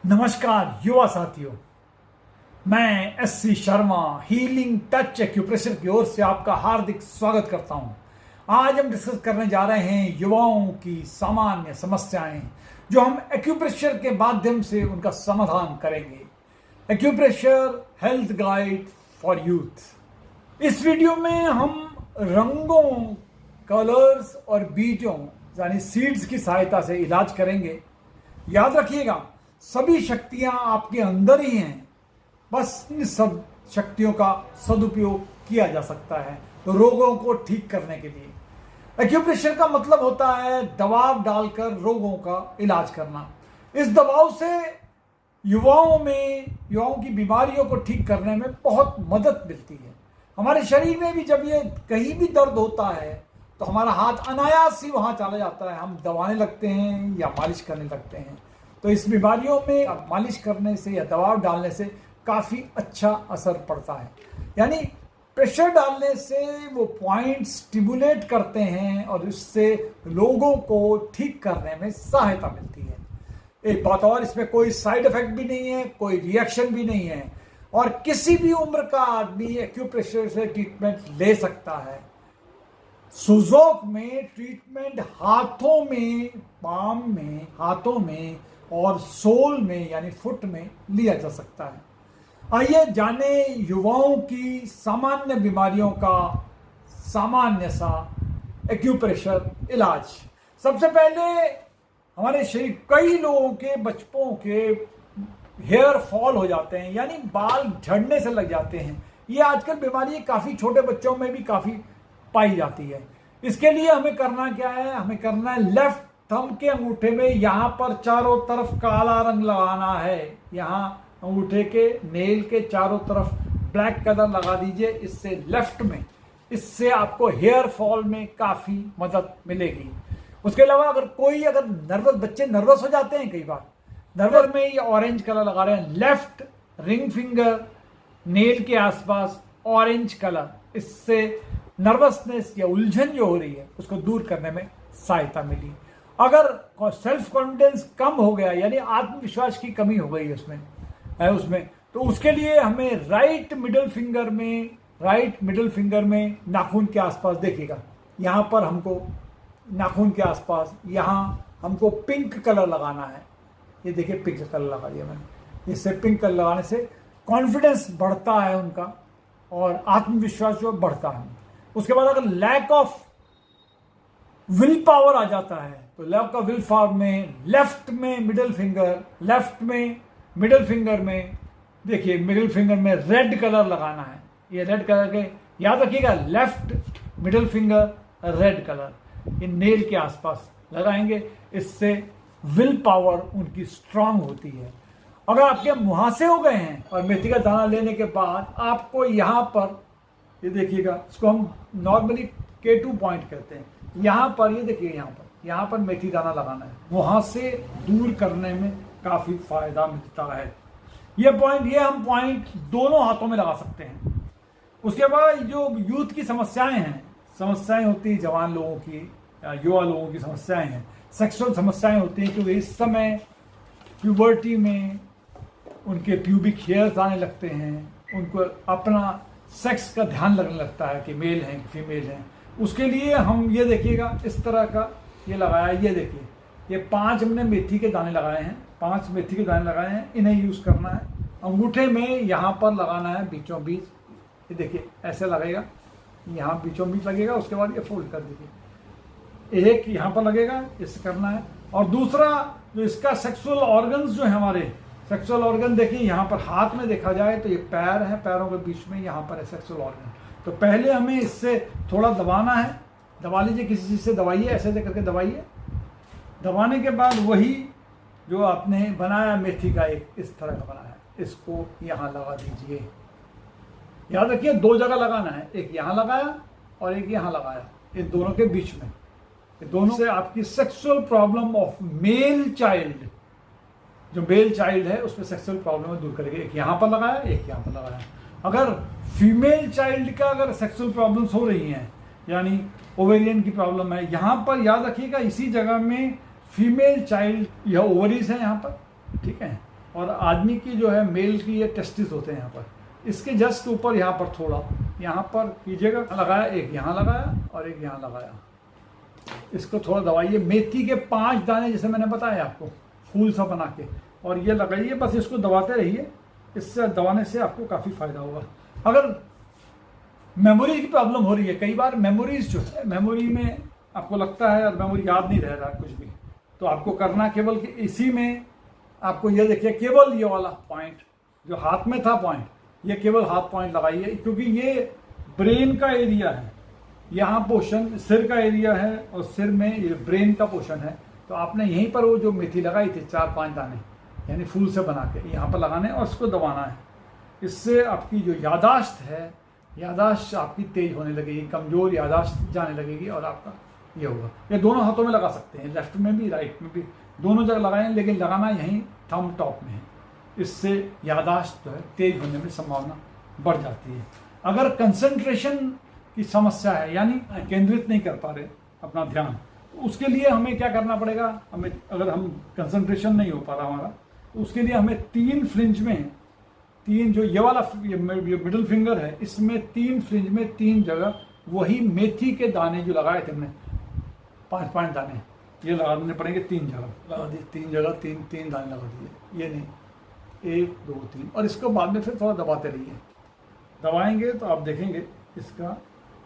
नमस्कार युवा साथियों, मैं SC Sharma healing touch acupressure की ओर से आपका हार्दिक स्वागत करता हूं। आज हम डिस्कस करने जा रहे हैं युवाओं की सामान्य समस्याएं जो हम एक्यूप्रेशर के माध्यम से उनका समाधान करेंगे। Acupressure health guide for youth. इस वीडियो में हम रंगों, कलर्स और बीजों यानी सीड्स की सहायता से इलाज करेंगे। याद रखिएगा, सभी शक्तियां आपके अंदर ही हैं, बस इन सब शक्तियों का सदुपयोग किया जा सकता है तो रोगों को ठीक करने के लिए। एक्यूप्रेशर का मतलब होता है दबाव डालकर रोगों का इलाज करना। इस दबाव से युवाओं की बीमारियों को ठीक करने में बहुत मदद मिलती है। हमारे शरीर में भी जब ये कहीं भी दर्द होता है तो हमारा हाथ अनायास ही वहां चला जाता है, हम दबाने लगते हैं या मालिश करने लगते हैं। तो इस बीमारियों में मालिश करने से या दबाव डालने से काफ़ी अच्छा असर पड़ता है। यानी प्रेशर डालने से वो पॉइंट स्टिमुलेट करते हैं और इससे लोगों को ठीक करने में सहायता मिलती है। एक बात और, इसमें कोई साइड इफेक्ट भी नहीं है, कोई रिएक्शन भी नहीं है और किसी भी उम्र का आदमी एक्यूप्रेशर से ट्रीटमेंट ले सकता है। सुजोक में ट्रीटमेंट हाथों में, पाम में, हाथों में और सोल में यानी फुट में लिया जा सकता है। आइए जाने युवाओं की सामान्य बीमारियों का सामान्य सा एक्यूप्रेशर इलाज। सबसे पहले हमारे शरीर, कई लोगों के बचपन के हेयर फॉल हो जाते हैं यानी बाल झड़ने से लग जाते हैं। ये आजकल बीमारी काफ़ी छोटे बच्चों में भी काफ़ी पाई जाती है। इसके लिए हमें करना क्या है? हमें करना है लेफ्ट थंब के अंगूठे में यहाँ पर चारों तरफ काला रंग लगाना है। यहाँ अंगूठे के नेल के चारों तरफ ब्लैक कलर लगा दीजिए, इससे लेफ्ट में। इससे आपको हेयर फॉल में काफ़ी मदद मिलेगी। उसके अलावा अगर बच्चे नर्वस हो जाते हैं, कई बार नर्वस में ये ऑरेंज कलर लगा रहे हैं, लेफ्ट रिंग फिंगर नेल के आसपास ऑरेंज कलर, इससे नर्वसनेस या उलझन जो हो रही है उसको दूर करने में सहायता मिली। अगर सेल्फ कॉन्फिडेंस कम हो गया यानी आत्मविश्वास की कमी हो गई उसमें तो उसके लिए हमें राइट मिडिल फिंगर में नाखून के आसपास, देखिएगा यहाँ पर हमको नाखून के आसपास यहाँ हमको पिंक कलर लगाना है। ये देखिए पिंक कलर लगा दिया मैंने। इससे पिंक कलर लगाने से कॉन्फिडेंस बढ़ता है उनका और आत्मविश्वास जो बढ़ता है। उसके बाद अगर लैक ऑफ विल पावर आ जाता है तो लैक ऑफ विल पावर में लेफ्ट में मिडिल फिंगर में देखिए, मिडिल फिंगर में रेड कलर लगाना है। ये रेड कलर के याद रखिएगा, left middle finger red colour ये नेल के आसपास लगाएंगे। इससे विल पावर उनकी स्ट्रांग होती है। अगर आपके मुहासे हो गए हैं और मेथी का दाना लेने के बाद आपको यहाँ पर, ये देखिएगा, इसको हम नॉर्मली K2 पॉइंट कहते हैं। यहाँ पर ये देखिए, यहाँ पर मेथी दाना लगाना है। वहाँ से दूर करने में काफ़ी फायदा मिलता है। ये हम पॉइंट दोनों हाथों में लगा सकते हैं। उसके बाद जो यूथ की समस्याएं होती हैं, जवान लोगों की, युवा लोगों की समस्याएं हैं, सेक्सुअल समस्याएं होती हैं, क्योंकि इस समय प्यूबर्टी में उनके प्यूबिक हेयर्स आने लगते हैं, उनको अपना सेक्स का ध्यान लगने लगता है कि मेल हैं कि फीमेल हैं। उसके लिए हम ये देखिएगा, इस तरह का ये लगाया, ये देखिए, ये 5 हमने मेथी के दाने लगाए हैं, 5 मेथी के दाने लगाए हैं। इन्हें यूज़ करना है। अंगूठे में यहाँ पर लगाना है बीचों बीच, ये देखिए ऐसे लगेगा, यहाँ बीचों बीच लगेगा। उसके बाद ये फोल्ड कर दीजिए, एक यहाँ पर लगेगा, इससे करना है। और दूसरा जो इसका सेक्सुअल ऑर्गन्स जो है, हमारे सेक्सुअल ऑर्गन देखिए, यहाँ पर हाथ में देखा जाए तो ये पैर है, पैरों के बीच में यहाँ पर है सेक्सुअल ऑर्गन। तो पहले हमें इससे थोड़ा दबाना है। दबा लीजिए, किसी चीज़ से दबाइए, ऐसे करके दबाइए। दबाने के बाद वही जो आपने बनाया मेथी का एक इस तरह का बनाया, इसको यहाँ लगा दीजिए। याद रखिए 2 जगह लगाना है, एक यहाँ लगाया और एक यहाँ लगाया, इन दोनों के बीच में। ये दोनों से आपकी sexual problem of male child, जो मेल चाइल्ड है उसमें सेक्सुअल प्रॉब्लम दूर करेगी। एक यहाँ पर लगाया, एक यहाँ पर लगाया। अगर फीमेल चाइल्ड का अगर सेक्सुअल प्रॉब्लम्स हो रही हैं, यानी ओवेरियन की प्रॉब्लम है, यहाँ पर याद रखिएगा इसी जगह में फीमेल चाइल्ड, यह ओवरीज है यहाँ पर, ठीक है, और आदमी की जो है मेल की ये टेस्टिस होते हैं यहाँ पर, इसके जस्ट ऊपर यहाँ पर थोड़ा यहाँ पर कीजिएगा, लगाया, एक यहाँ लगाया और एक यहाँ लगाया। इसको थोड़ा दबाइए। मेथी के 5 दाने जैसे मैंने बताया आपको, फूल सा बना के, और ये लगाइए। बस इसको दबाते रहिए, इससे दबाने से आपको काफ़ी फायदा होगा। अगर मेमोरी की प्रॉब्लम हो रही है, कई बार मेमोरीज जो है, मेमोरी में आपको लगता है और मेमोरी याद नहीं रह रहा है कुछ भी, तो आपको करना केवल कि इसी में आपको ये देखिए, केवल ये वाला पॉइंट जो हाथ में था पॉइंट, ये केवल हाथ पॉइंट लगाइए, क्योंकि ये ब्रेन का एरिया है। यहाँ पोर्शन सिर का एरिया है और सिर में ये ब्रेन का पोर्शन है। तो आपने यहीं पर वो जो मेथी लगाई थी 4-5 दाने, यानी फूल से बना के यहाँ पर लगाने और उसको दबाना है। इससे आपकी जो यादाश्त है, यादाश्त आपकी तेज होने लगेगी, कमज़ोर यादाश्त जाने लगेगी और आपका ये होगा। ये दोनों हाथों में लगा सकते हैं, लेफ्ट में भी राइट में भी, दोनों जगह लगाएं, लेकिन लगाना यहीं थंब टॉप में है। इससे यादाश्त जो है तेज होने में संभावना बढ़ जाती है। अगर कंसंट्रेशन की समस्या है, यानी केंद्रित नहीं कर पा रहे अपना ध्यान, तो उसके लिए हमें क्या करना पड़ेगा, हमें अगर हम कंसंट्रेशन नहीं हो पा रहा हमारा, तो उसके लिए हमें 3 फ्रिंज में, 3 जो ये वाला ये मिडिल फिंगर है, इसमें 3 फ्रिंज में 3 जगह वही मेथी के दाने जो लगाए थे हमने 5-5 दाने, ये लगा देने पड़ेंगे। 3 जगह लगा दिए, 3 जगह 3 दाने लगा दिए, ये नहीं 1 2 3, और इसको बाद में फिर थोड़ा दबाते रहिए। दबाएंगे तो आप देखेंगे इसका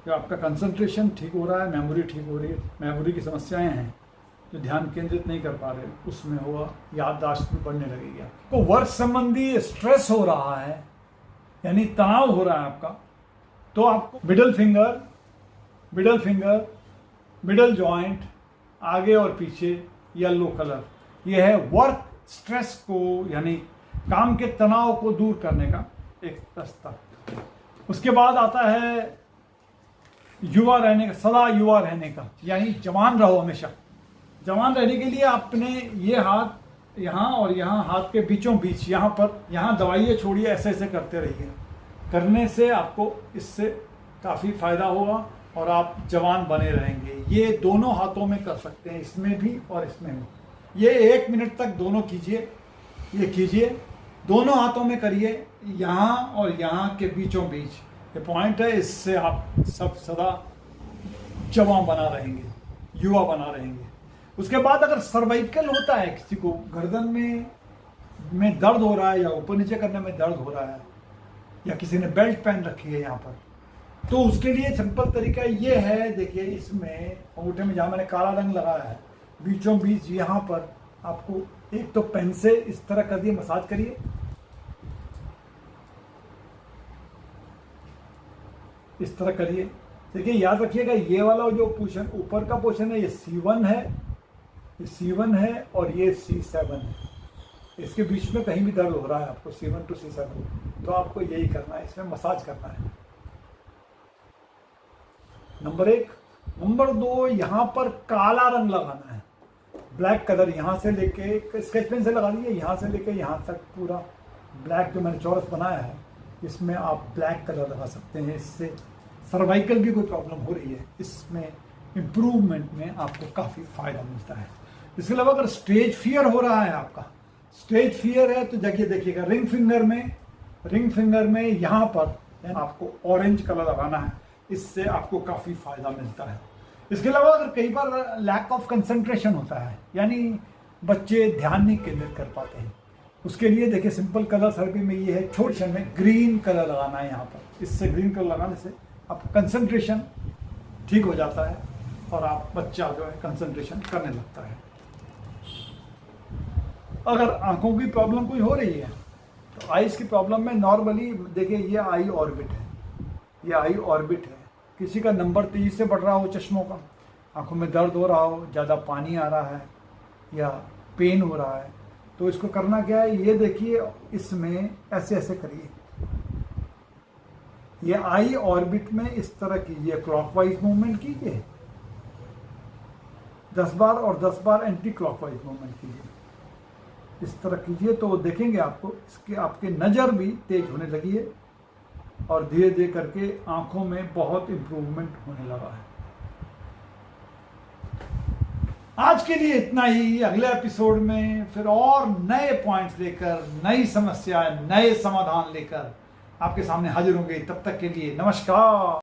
जो आपका कंसंट्रेशन ठीक हो रहा है, मेमोरी ठीक हो रही है। मेमोरी की समस्याएं हैं जो ध्यान केंद्रित नहीं कर पा रहे, उसमें होगा, याददाश्त भी बढ़ने लगेगी। आपको वर्क संबंधी स्ट्रेस हो रहा है, यानी तनाव हो रहा है आपका, तो आपको मिडल फिंगर, मिडल जॉइंट, आगे और पीछे येलो कलर, यह है वर्क स्ट्रेस को, यानी काम के तनाव को दूर करने का एक रास्ता। उसके बाद आता है युवा रहने का, सदा युवा रहने का, यानी जवान रहो हमेशा। जवान रहने के लिए आपने ये हाथ यहाँ और यहाँ, हाथ के बीचों बीच यहाँ पर, यहाँ दबाइए छोड़िए, ऐसे ऐसे करते रहिए। करने से आपको इससे काफ़ी फायदा होगा और आप जवान बने रहेंगे। ये दोनों हाथों में कर सकते हैं, इसमें भी और इसमें भी। ये 1 मिनट तक दोनों कीजिए, ये कीजिए, दोनों हाथों में करिए, यहाँ और यहाँ के बीचों बीच ये पॉइंट है। इससे आप सब सदा जवान बना रहेंगे, युवा बना रहेंगे। उसके बाद अगर सर्वाइकल होता है किसी को, गर्दन में दर्द हो रहा है, या ऊपर नीचे करने में दर्द हो रहा है, या किसी ने बेल्ट पहन रखी है यहाँ पर, तो उसके लिए सिंपल तरीका ये है, देखिए इसमें अंगूठे में जहाँ मैंने काला रंग लगाया है, बीचों बीच यहाँ पर आपको एक तो पेन से इस तरह कर दिए, मसाज करिए, इस तरह करिए। देखिए याद रखिएगा, ये वाला जो पोर्शन ऊपर का पोर्शन है, ये C1 है, ये C1 है और ये C7 है। इसके बीच में कहीं भी दर्द हो रहा है आपको, C1 to C7, तो आपको यही करना है, इसमें मसाज करना है। नंबर 1। नंबर 2, यहाँ पर काला रंग लगाना है, ब्लैक कलर, यहाँ से लेके स्केच पेन से लगा दीजिए, यहाँ से लेके यहाँ तक पूरा ब्लैक जो मैंने चौरस बनाया है, इसमें आप ब्लैक कलर लगा सकते हैं। इससे सर्वाइकल की कोई प्रॉब्लम हो रही है, इसमें इम्प्रूवमेंट में आपको काफ़ी फायदा मिलता है। इसके अलावा अगर स्टेज फियर हो रहा है, आपका स्टेज फियर है, तो देखिएगा रिंग फिंगर में यहाँ पर आपको ऑरेंज कलर लगाना है, इससे आपको काफ़ी फायदा मिलता है। इसके अलावा अगर कई बार लैक ऑफ कंसंट्रेशन होता है, यानी बच्चे ध्यान नहीं केंद्रित कर पाते हैं, उसके लिए देखिए सिंपल कलर थेरेपी में ये है, छोटे में ग्रीन कलर लगाना है यहाँ पर। इससे ग्रीन कलर लगाने से आपका कंसंट्रेशन ठीक हो जाता है और आप बच्चा जो है कंसंट्रेशन करने लगता है। अगर आंखों की प्रॉब्लम कोई हो रही है, तो आईज की प्रॉब्लम में नॉर्मली देखिए ये आई ऑर्बिट है, ये आई ऑर्बिट है। किसी का नंबर तेजी से बढ़ रहा हो चश्मों का, आंखों में दर्द हो रहा हो, ज़्यादा पानी आ रहा है या पेन हो रहा है, तो इसको करना क्या है, ये देखिए इसमें ऐसे ऐसे करिए, ये आई ऑर्बिट में इस तरह कीजिए, क्लॉकवाइज मूवमेंट कीजिए 10 बार और 10 बार एंटी क्लॉकवाइज मूवमेंट कीजिए, इस तरह कीजिए, तो देखेंगे आपको इसके आपके नज़र भी तेज होने लगी है और धीरे धीरे करके आंखों में बहुत इम्प्रूवमेंट होने लगा है। आज के लिए इतना ही। अगले एपिसोड में फिर और नए पॉइंट्स लेकर, नई समस्या, नए समाधान लेकर आपके सामने हाजिर होंगे। तब तक के लिए नमस्कार।